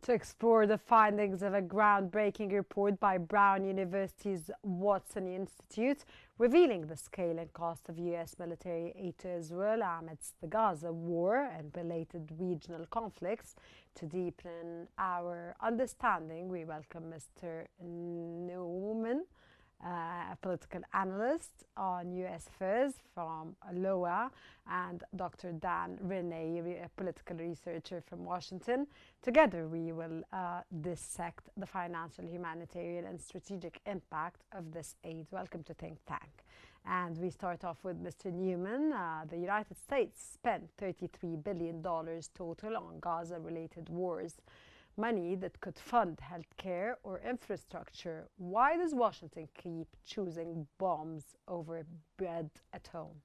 To explore the findings of a groundbreaking report by Brown University's Watson Institute revealing the scale and cost of U.S. military aid to Israel amidst the Gaza war and related regional conflicts. To deepen our understanding, we welcome Mr. Newman, a political analyst on U.S. affairs from LOA, and Dr. Dan Renee, a political researcher from Washington. Together, we will dissect the financial, humanitarian, and strategic impact of this aid. Welcome to Think Tank. And we start off with Mr. Newman. The United States spent $33 billion total on Gaza-related wars, money that could fund healthcare or infrastructure. Why does Washington keep choosing bombs over bread at home?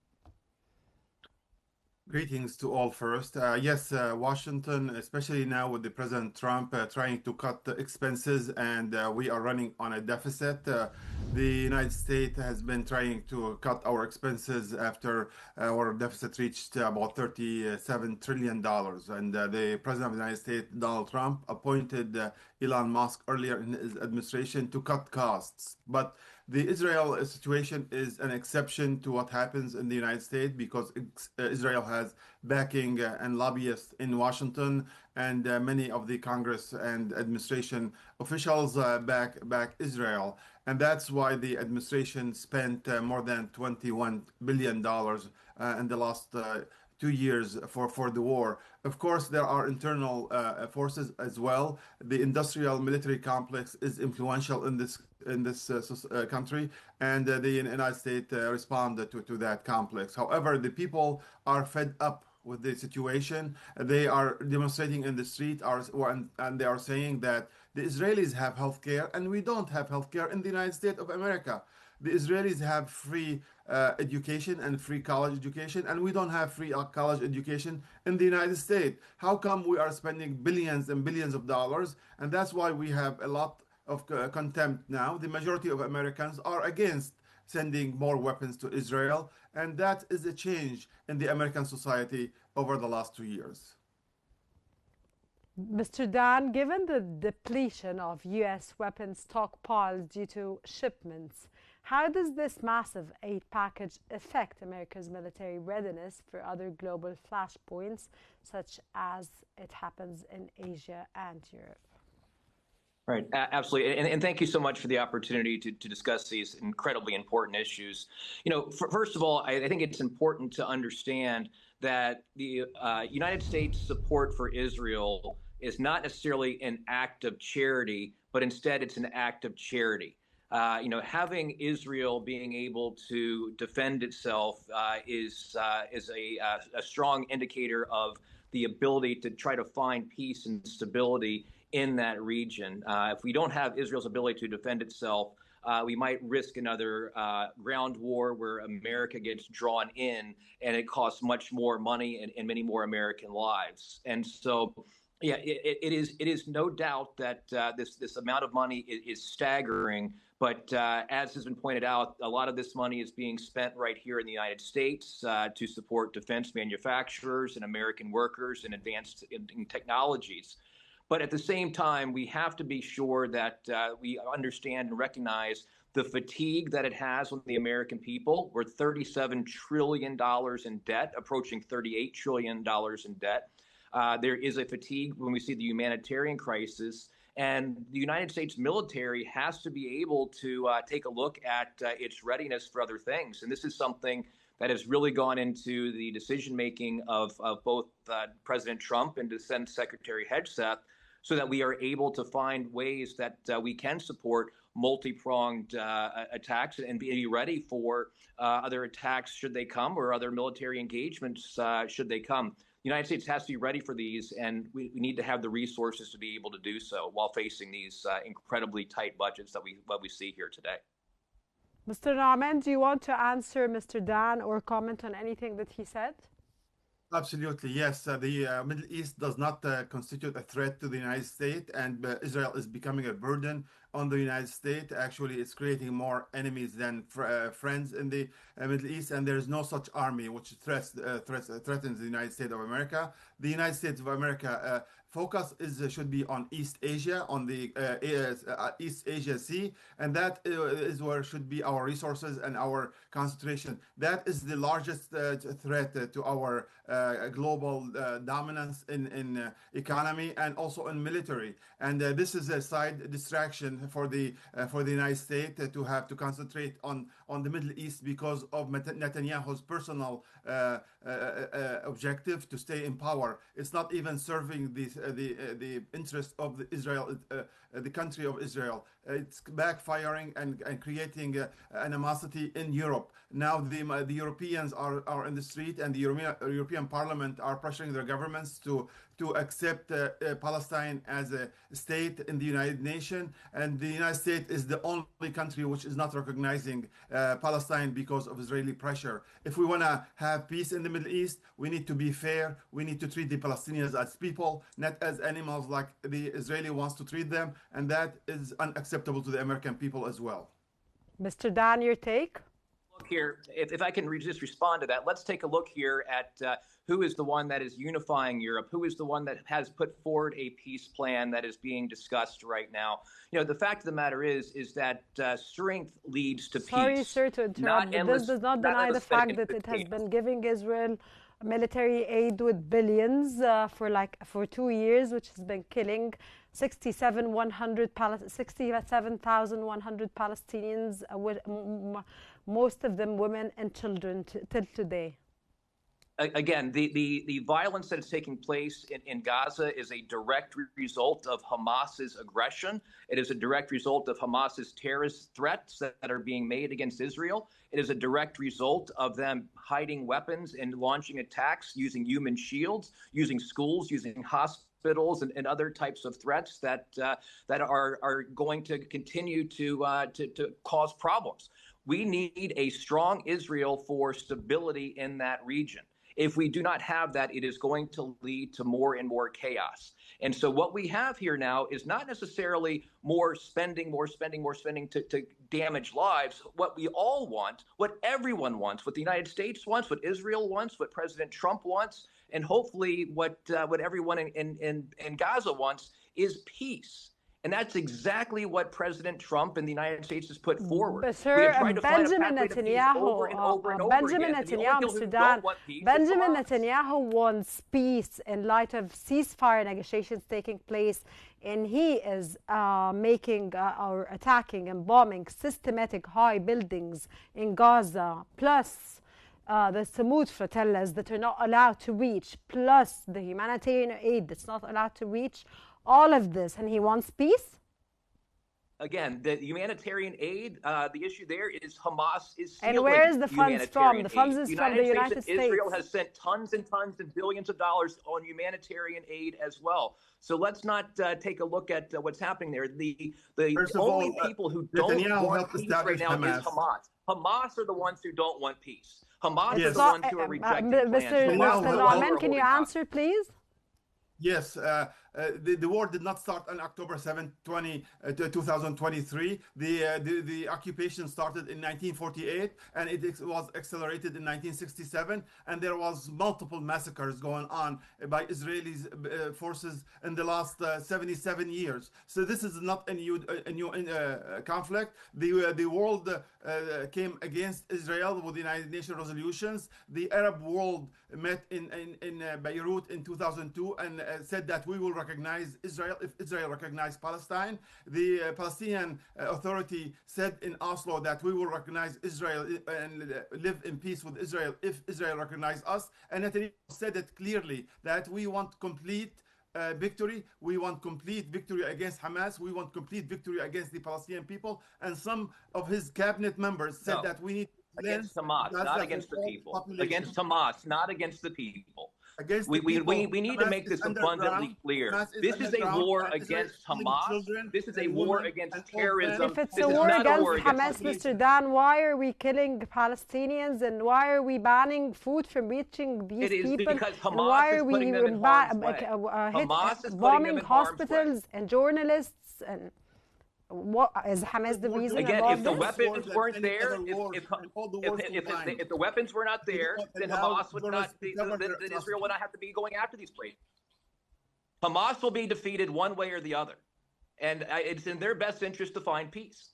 Greetings to all first. Yes, Washington, especially now with the President Trump trying to cut the expenses and we are running on a deficit. The United States has been trying to cut our expenses after our deficit reached about $37 trillion. And the President of the United States, Donald Trump, appointed Elon Musk earlier in his administration to cut costs. But the Israel situation is an exception to what happens in the United States because Israel has backing and lobbyists in Washington, and many of the Congress and administration officials back Israel. And that's why the administration spent more than $21 billion in the last 2 years for the war. Of course, there are internal forces as well. The industrial military complex is influential in this country, and the United States responded to that complex. However, the people are fed up with the situation. They are demonstrating in the street, and they are saying that the Israelis have health care and we don't have health care in the United States of America. The Israelis have free education and free college education, and we don't have free college education in the United States. How come we are spending billions and billions of dollars? And that's why we have a lot of contempt now. The majority of Americans are against sending more weapons to Israel, and that is a change in the American society over the last 2 years. Mr. Dan, given the depletion of U.S. weapons stockpiles due to shipments, how does this massive aid package affect America's military readiness for other global flashpoints, such as it happens in Asia and Europe? Right, absolutely. And thank you so much for the opportunity to discuss these incredibly important issues. First of all, I think it's important to understand that the United States support for Israel is not necessarily an act of charity, but instead it's an act of charity. Having Israel being able to defend itself is a strong indicator of the ability to try to find peace and stability in that region. If we don't have Israel's ability to defend itself, we might risk another ground war where America gets drawn in and it costs much more money and many more American lives. And so, yeah, it is no doubt that this amount of money is staggering. But as has been pointed out, a lot of this money is being spent right here in the United States to support defense manufacturers and American workers and advanced in technologies. But at the same time, we have to be sure that we understand and recognize the fatigue that it has on the American people. We're $37 trillion in debt, approaching $38 trillion in debt. There is a fatigue when we see the humanitarian crisis. And the United States military has to be able to take a look at its readiness for other things. And this is something that has really gone into the decision-making of both President Trump and Defense Secretary Hegseth, so that we are able to find ways that we can support multi-pronged attacks and be ready for other attacks should they come, or other military engagements should they come. The United States has to be ready for these, and we need to have the resources to be able to do so while facing these incredibly tight budgets that we see here today. Mr. Rahman, do you want to answer Mr. Dan or comment on anything that he said? Absolutely, yes. The Middle East does not constitute a threat to the United States, and Israel is becoming a burden on the United States. Actually, it's creating more enemies than friends in the Middle East, and there is no such army which threatens the United States of America. The United States of America focus should be on East Asia, on the East Asia Sea, and that is where should be our resources and our concentration. That is the largest threat to our global dominance in economy and also in military. And this is a side distraction for the United States to have to concentrate on the Middle East because of Netanyahu's personal objective to stay in power. It's not even serving the interest of Israel, the country of Israel. It's backfiring and creating animosity in Europe. Now the Europeans are in the street, and the European Parliament are pressuring their governments to accept Palestine as a state in the United Nations. And the United States is the only country which is not recognizing Palestine because of Israeli pressure. If we want to have peace in the Middle East, we need to be fair. We need to treat the Palestinians as people, not as animals like the Israeli wants to treat them. And that is unacceptable to the American people as well. Mr. Dan, your take? Look here, if I can just respond to that, let's take a look here at who is the one that is unifying Europe, who is the one that has put forward a peace plan that is being discussed right now. You know, the fact of the matter is that strength leads to peace. Sorry, sir, to interrupt, but this does not deny the fact that it has been giving Israel military aid with billions for 2 years, which has been killing 67,100 Palestinians, with most of them women and children till today. Again, the violence that is taking place in Gaza is a direct result of Hamas's aggression. It is a direct result of Hamas's terrorist threats that are being made against Israel. It is a direct result of them hiding weapons and launching attacks using human shields, using schools, using hospitals, and other types of threats that are going to continue to cause problems. We need a strong Israel for stability in that region. If we do not have that, it is going to lead to more and more chaos. And so what we have here now is not necessarily more spending to damage lives. What we all want, what everyone wants, what the United States wants, what Israel wants, what President Trump wants, and hopefully what everyone in Gaza wants is peace. And that's exactly what President Trump and the United States has put forward. But sir, Benjamin Netanyahu, Mr. Dan, Benjamin Netanyahu wants peace in light of ceasefire negotiations taking place, and he is making or attacking and bombing systematic high buildings in Gaza, plus the Samud flotillas that are not allowed to reach, plus the humanitarian aid that's not allowed to reach. All of this, and he wants peace? Again, the humanitarian aid, the issue there is Hamas is stealing. And where is the funds from? The funds is from the United States. Israel has sent tons and tons and billions of dollars on humanitarian aid as well. So let's not take a look at what's happening there. The only people who don't want peace right now is Hamas. Hamas are the ones who don't want peace. Hamas are the ones who are rejecting plans. Mr. Rahman, can you answer, please? Yes, the war did not start on October 7, 2023. The occupation started in 1948, and it was accelerated in 1967. And there was multiple massacres going on by Israeli forces in the last 77 years. So this is not a new conflict. The world came against Israel with the United Nations resolutions. The Arab world met in Beirut in 2002 and said that we will recognize Israel if Israel recognizes Palestine. The Palestinian Authority said in Oslo that we will recognize Israel and live in peace with Israel if Israel recognizes us. And Netanyahu said it clearly that we want complete victory. We want complete victory against Hamas. We want complete victory against the Palestinian people. And some of his cabinet members said that we need against Hamas, not against the people. Population. Against Hamas, not against the people. We need to make this abundantly clear. This is a war against Hamas. This is a war against terrorism. If it's a war against Hamas, Mr. Dan, why are we killing Palestinians, and why are we banning food from reaching these people? It is because Hamas is putting them in harm's way. Hamas is bombing hospitals and journalists and. What is Hamas the reason? Again, if the weapons weren't there, if the weapons were not there, then Hamas would not be, then Israel would not have to be going after these places. Hamas will be defeated one way or the other. And it's in their best interest to find peace.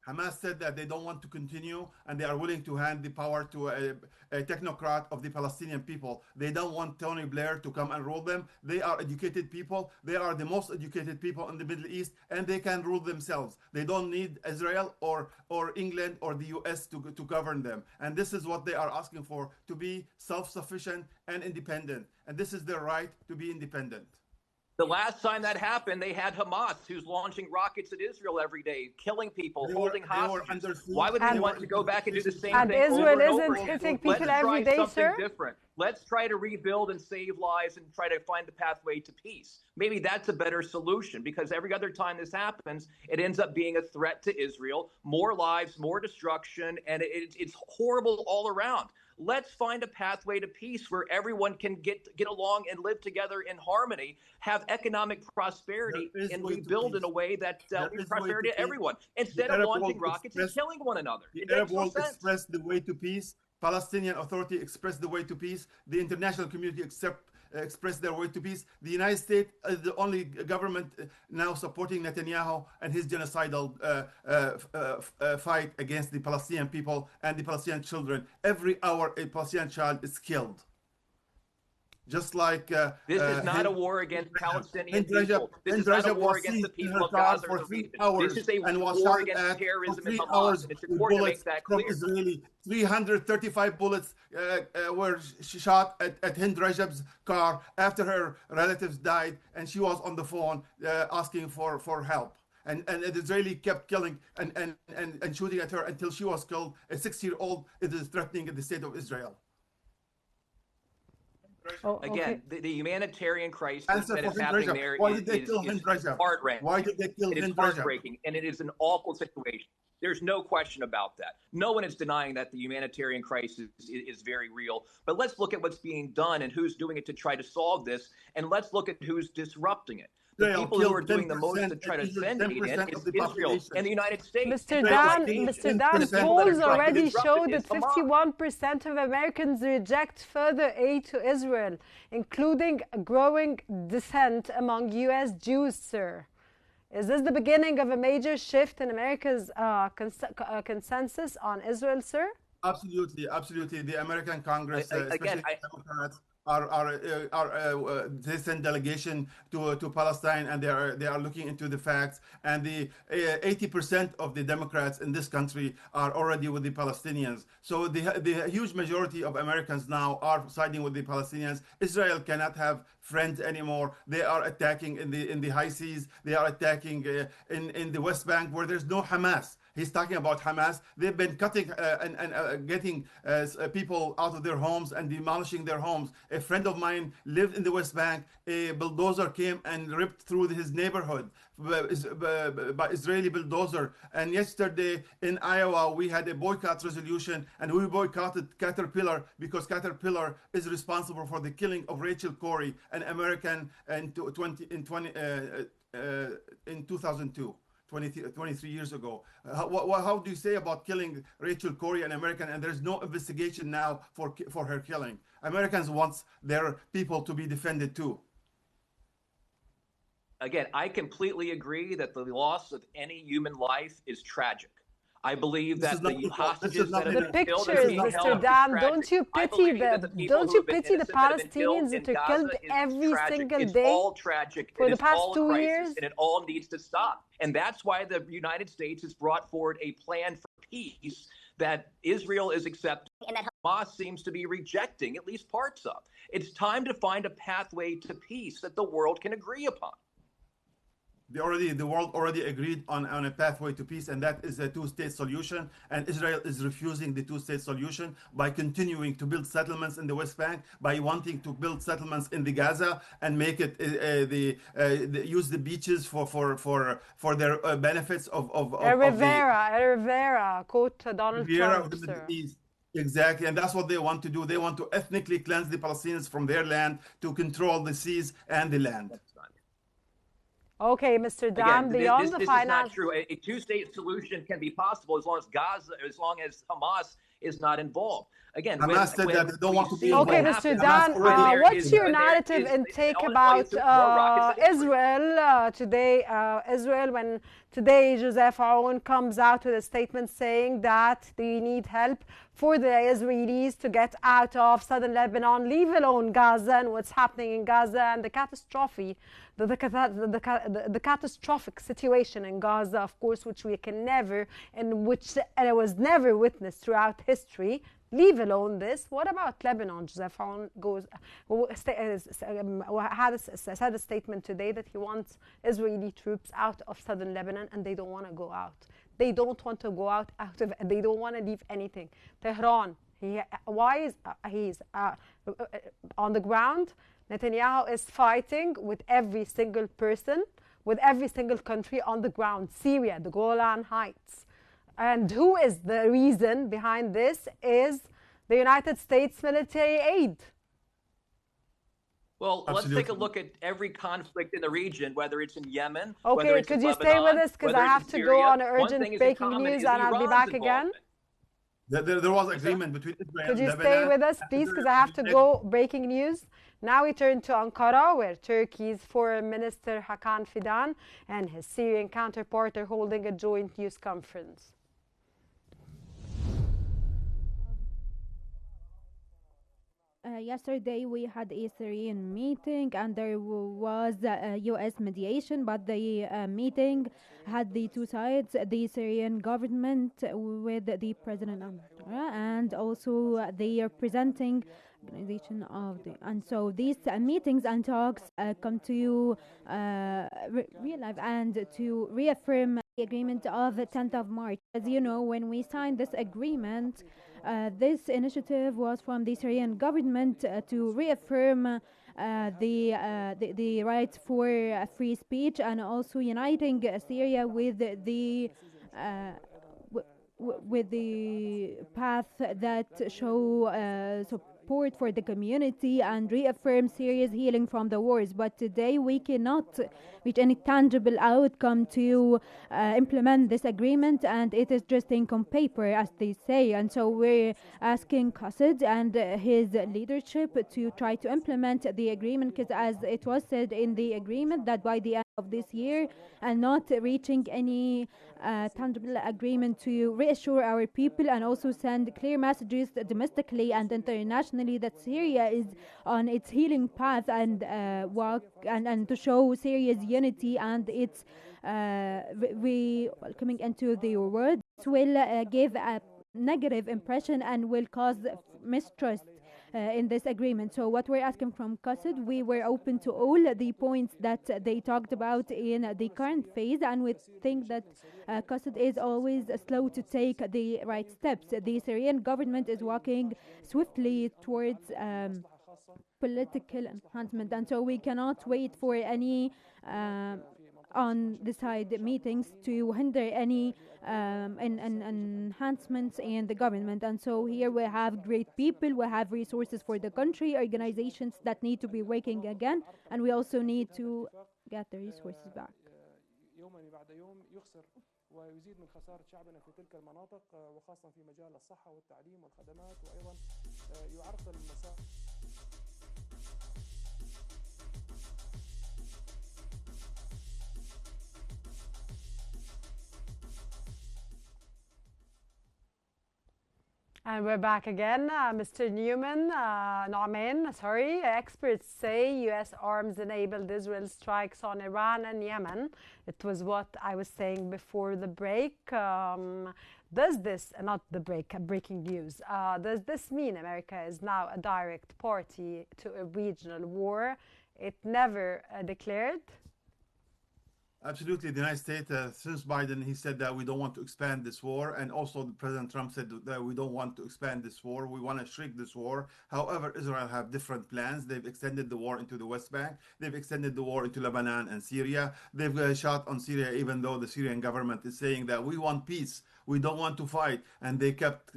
Hamas said that they don't want to continue and they are willing to hand the power to a technocrat of the Palestinian people. They don't want Tony Blair to come and rule them. They are educated people. They are the most educated people in the Middle East, and they can rule themselves. They don't need Israel or England or the US to govern them. And this is what they are asking for, to be self-sufficient and independent. And this is their right to be independent. The last time that happened, they had Hamas, who's launching rockets at Israel every day, killing people, holding hostages. Why would we want to go back and do the same thing Israel over and over isn't again? hitting people Let's every try day, something sir. different. Let's try to rebuild and save lives and try to find the pathway to peace. Maybe that's a better solution, because every other time this happens, it ends up being a threat to Israel, more lives, more destruction, and it's horrible all around. Let's find a pathway to peace where everyone can get along and live together in harmony, have economic prosperity, and rebuild in a way that leads prosperity to everyone, instead of launching rockets and killing one another. The Arab world expressed the way to peace. Palestinian Authority expressed the way to peace. The international community express their way to peace. The United States is the only government now supporting Netanyahu and his genocidal fight against the Palestinian people and the Palestinian children. Every hour a Palestinian child is killed. Just like this is not a war against Palestinian people. This is not a war against the people of Gaza or the region. This is a war against terrorism and Hamas, and it's important to make that clear. Israeli 335 bullets were shot at Hind Rajab's car after her relatives died, and she was on the phone asking for help. And the Israeli kept killing and shooting at her until she was killed. A 6-year-old is threatening the state of Israel. Again, the humanitarian crisis that is happening there is heart-wrenching. Why did they kill Hind Rajab? It is heartbreaking, and it is an awful situation. There's no question about that. No one is denying that the humanitarian crisis is very real. But let's look at what's being done and who's doing it to try to solve this, and let's look at who's disrupting it. The people who are doing the most to try to send aid in is Israel and the United States. Mr. Dan, polls already show that 51% of Americans reject further aid to Israel, including a growing dissent among U.S. Jews, sir. Is this the beginning of a major shift in America's consensus on Israel, sir? Absolutely, absolutely. The American Congress, again, Democrats, they send delegation to Palestine, and they are looking into the facts. And the 80% of the Democrats in this country are already with the Palestinians. So the huge majority of Americans now are siding with the Palestinians. Israel cannot have friends anymore. They are attacking in the high seas. They are attacking in the West Bank, where there's no Hamas. He's talking about Hamas. They've been cutting and getting people out of their homes and demolishing their homes. A friend of mine lived in the West Bank. A bulldozer came and ripped through his neighborhood by Israeli bulldozer. And yesterday in Iowa, we had a boycott resolution, and we boycotted Caterpillar because Caterpillar is responsible for the killing of Rachel Corrie, an American, in 2002. 23 years ago. How do you say about killing Rachel Corrie, an American, and there's no investigation now for her killing? Americans want their people to be defended too. Again, I completely agree that the loss of any human life is tragic. I believe that the hostages that have been killed are being held. Mr. Dan, don't you pity the Palestinians that are killed every single day? It's all tragic. For the past 2 years, and it all needs to stop. And that's why the United States has brought forward a plan for peace that Israel is accepting and that Hamas seems to be rejecting at least parts of. It's time to find a pathway to peace that the world can agree upon. The world already agreed on a pathway to peace, and that is a two-state solution. And Israel is refusing the two-state solution by continuing to build settlements in the West Bank, by wanting to build settlements in the Gaza and make it use the beaches for their benefits of Rivera, quote Donald Trump, sir. Exactly, and that's what they want to do. They want to ethnically cleanse the Palestinians from their land to control the seas and the land. Okay, Mr. Dan, beyond the finance, this is not true. A two-state solution can be possible as long as Hamas is not involved. Again, Hamas said that they don't want to be Okay, involved. Mr. Dan, what's your narrative and take about Israel today? Israel, when today Joseph Aoun comes out with a statement saying that they need help for the Israelis to get out of southern Lebanon, leave alone Gaza and what's happening in Gaza and the catastrophe, the catastrophic situation in Gaza, of course, which we can never and which was never witnessed throughout history. Leave alone this. What about Lebanon? Joseph Aoun said a statement today that he wants Israeli troops out of southern Lebanon and they don't want to go out. They don't want to go out of. They don't want to leave anything. Tehran. He's on the ground. Netanyahu is fighting with every single person, with every single country on the ground. Syria, the Golan Heights. And who is the reason behind this is the United States military aid. Well, let's take a look at every conflict in the region, whether it's in Yemen, okay, whether it's could in you Lebanon, stay with us because I have to go on urgent breaking news and I'll be back again. There was agreement between Israel Could you and stay with us, please, because I have to go breaking news. Now we turn to Ankara, where Turkey's Foreign Minister Hakan Fidan and his Syrian counterpart are holding a joint news conference. Yesterday we had a Syrian meeting and there was US mediation, but the meeting had the two sides, the Syrian government with the president and also they are presenting organization of the, and so these meetings and talks come to real life and to reaffirm the agreement of the 10th of March. As you know, when we signed this agreement, this initiative was from the Syrian government to reaffirm the rights for free speech and also uniting Syria with the with the path that show support for the community and reaffirm Syria's healing from the wars. But today we cannot reach any tangible outcome to implement this agreement, and it is just ink on paper, as they say. And so we're asking Qased and his leadership to try to implement the agreement, because as it was said in the agreement that by the end of this year, and not reaching any tangible agreement to reassure our people and also send clear messages domestically and internationally that Syria is on its healing path and walk and to show Syria's unity and its coming into the world. This will give a negative impression and will cause mistrust in this agreement. So what we're asking from Qased, we were open to all the points that they talked about in the current phase, and we think that Qased is always slow to take the right steps. The Syrian government is walking swiftly towards political enhancement, and so we cannot wait for any on the side meetings to hinder any enhancements in the government. And so here we have great people, we have resources for the country, organizations that need to be working again, and we also need to get the resources back. ويزيد من خسارة شعبنا في تلك المناطق وخاصة في مجال الصحة والتعليم والخدمات وأيضا يعرقل المسار. And we're back again. Mr. Nauman, experts say U.S. arms enabled Israel strikes on Iran and Yemen. It was what I was saying before the break. Does this, not the break, breaking news, does this mean America is now a direct party to a regional war it never declared? Absolutely. The United States, since Biden, he said that we don't want to expand this war. And also President Trump said that we don't want to expand this war. We want to shrink this war. However, Israel have different plans. They've extended the war into the West Bank. They've extended the war into Lebanon and Syria. They've shot on Syria, even though the Syrian government is saying that we want peace. We don't want to fight. And they kept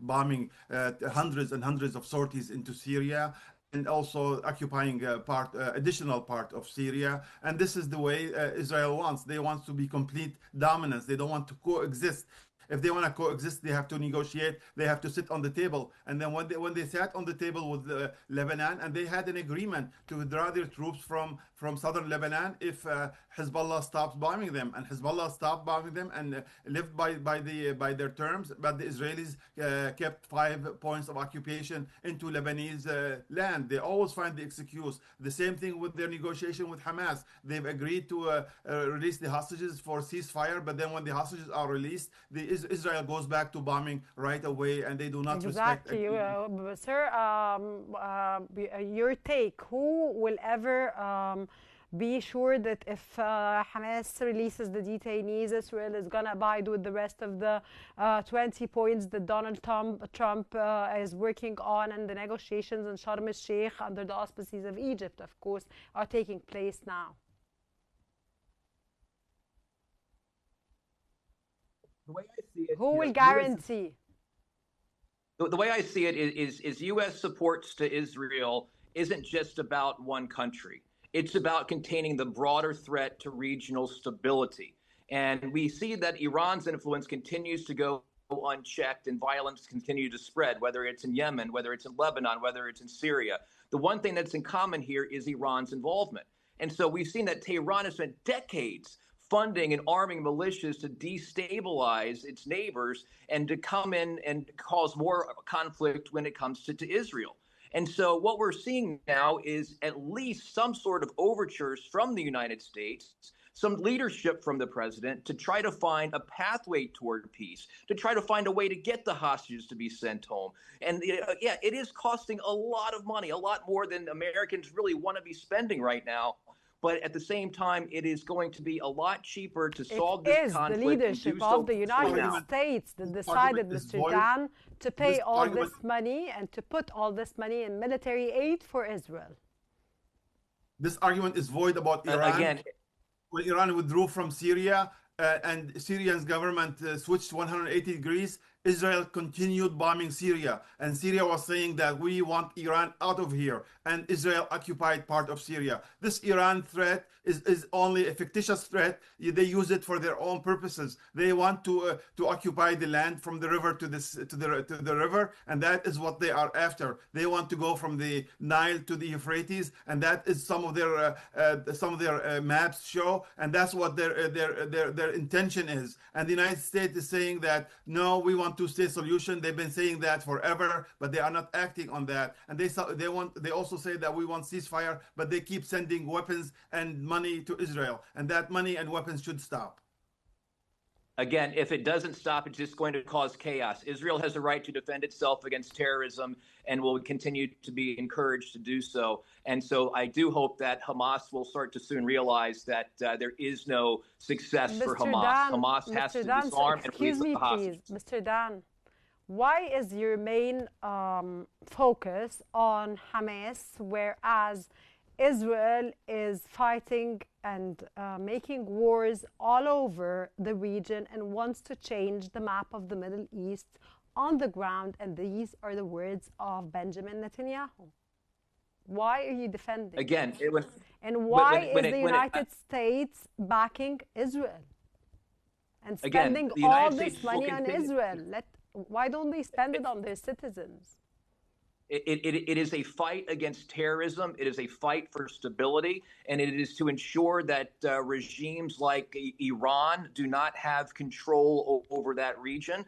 bombing hundreds and hundreds of sorties into Syria, and also occupying additional part of Syria. And this is the way Israel wants. They want to be complete dominance. They don't want to coexist If they want to coexist, they have to negotiate. They have to sit on the table. And then when they sat on the table with Lebanon, and they had an agreement to withdraw their troops from southern Lebanon if Hezbollah stops bombing them, and Hezbollah stopped bombing them and lived by their terms. But the Israelis kept 5 points of occupation into Lebanese land. They always find the excuse. The same thing with their negotiation with Hamas. They've agreed to release the hostages for ceasefire, but then when the hostages are released, Israel goes back to bombing right away, and they do not respect. Exactly, sir. Your take: who will ever be sure that if Hamas releases the detainees, Israel is going to abide with the rest of the 20 points that Donald Trump is working on, and the negotiations in Sharm el-Sheikh under the auspices of Egypt, of course, are taking place now? The way I see it, who will guarantee? The way I see it is U.S. supports to Israel isn't just about one country. It's about containing the broader threat to regional stability. And we see that Iran's influence continues to go unchecked and violence continues to spread, whether it's in Yemen, whether it's in Lebanon, whether it's in Syria. The one thing that's in common here is Iran's involvement. And so we've seen that Tehran has spent decades funding and arming militias to destabilize its neighbors and to come in and cause more conflict when it comes to Israel. And so what we're seeing now is at least some sort of overtures from the United States, some leadership from the president to try to find a pathway toward peace, to try to find a way to get the hostages to be sent home. And yeah, it is costing a lot of money, a lot more than Americans really want to be spending right now. But at the same time, it is going to be a lot cheaper to solve this conflict. It is the leadership of the United States that decided, Mr. Dan, to pay all this money and to put all this money in military aid for Israel. This argument is void about Iran. Again, when Iran withdrew from Syria and Syria's government switched 180 degrees, Israel continued bombing Syria, and Syria was saying that we want Iran out of here, and Israel occupied part of Syria. This Iran threat is only a fictitious threat. They use it for their own purposes. They want to occupy the land from the river to the river, and that is what they are after. They want to go from the Nile to the Euphrates, and that is some of their maps show, and that's what their intention is. And the United States is saying that no, we want two-state solution. They've been saying that forever, but they are not acting on that. And they also say that we want ceasefire, but they keep sending weapons and money to Israel, and that money and weapons should stop. Again, if it doesn't stop, it's just going to cause chaos. Israel has a right to defend itself against terrorism and will continue to be encouraged to do so. And so I do hope that Hamas will start to soon realize that there is no success for Hamas. Hamas has to disarm and release the hostages. Mr. Dan, why is your main focus on Hamas, whereas Israel is fighting and making wars all over the region and wants to change the map of the Middle East on the ground? And these are the words of Benjamin Netanyahu. Why are you defending? Again, and why is the United States backing Israel and spending all this money on Israel? Why don't they spend it on their citizens? It is a fight against terrorism. It is a fight for stability, and it is to ensure that regimes like Iran do not have control over that region.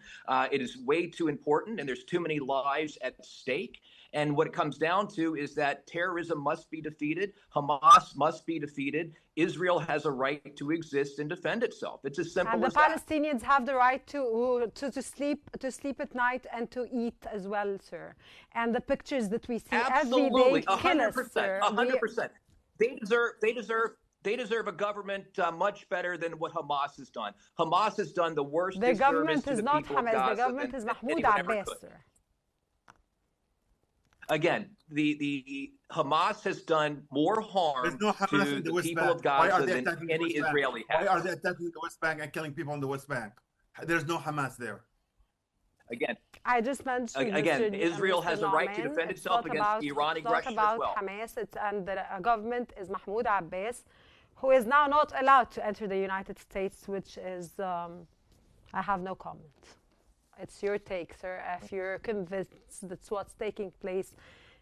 It is way too important, and there's too many lives at stake. And what it comes down to is that terrorism must be defeated. Hamas must be defeated. Israel has a right to exist and defend itself. It's as simple as that. And the Palestinians have the right to sleep at night and to eat as well, sir. And the pictures that we see every day kill us, sir. 100%. They deserve a government much better than what Hamas has done. Hamas has done the worst disservice to the people of Gaza. The government is Mahmoud Abbas, sir. Again, the Hamas has done more harm to the people of Gaza than any Israeli has. Why are they attacking the West Bank and killing people on the West Bank? There's no Hamas there. Again, I just mentioned Israel has a right to defend itself against the Iran aggression as well. Hamas, and the government is Mahmoud Abbas, who is now not allowed to enter the United States, which is I have no comment. It's your take, sir. If you're convinced that's what's taking place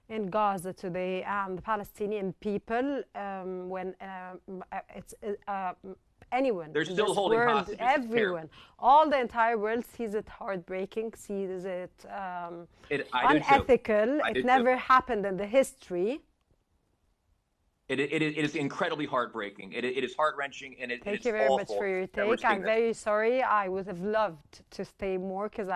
in Gaza today and the Palestinian people, when it's anyone, they're in still this holding world, hostages. everyone, all the entire world sees it heartbreaking, sees it unethical. It never happened in the history. It is incredibly heartbreaking. It is heart-wrenching, and Thank it's you very much awful for your that we're take. I'm seeing this. very sorry. I would have loved to stay more because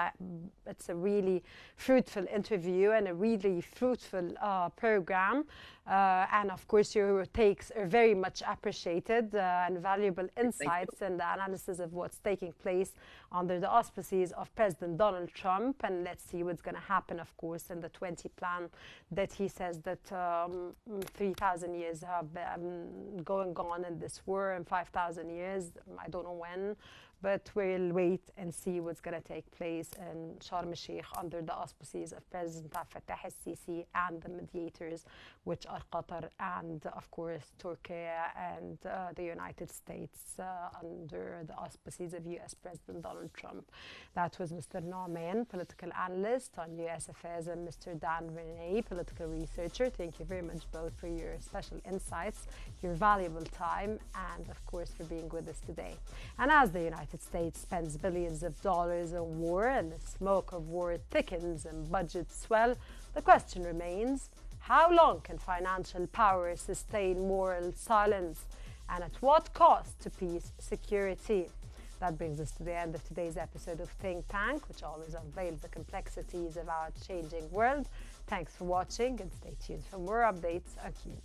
it's a really fruitful interview and a really fruitful program. And of course, your takes are very much appreciated and valuable insights and the analysis of what's taking place under the auspices of President Donald Trump. And let's see what's going to happen, of course, in the 20 plan that he says that 3,000 years have been going on in this war and 5,000 years. I don't know when. But we'll wait and see what's going to take place in Sharm el-Sheikh under the auspices of President Fattah el-Sisi and the mediators, which are Qatar and, of course, Turkey and the United States under the auspices of U.S. President Donald Trump. That was Mr. Nauman, political analyst on U.S. affairs, and Mr. Dan Renee, political researcher. Thank you very much both for your special insights, your valuable time, and, of course, for being with us today. And as the United States spends billions of dollars on war and the smoke of war thickens and budgets swell, the question remains, how long can financial power sustain moral silence, and at what cost to peace, security? That brings us to the end of today's episode of Think Tank, which always unveils the complexities of our changing world. Thanks for watching and stay tuned for more updates on Qnews.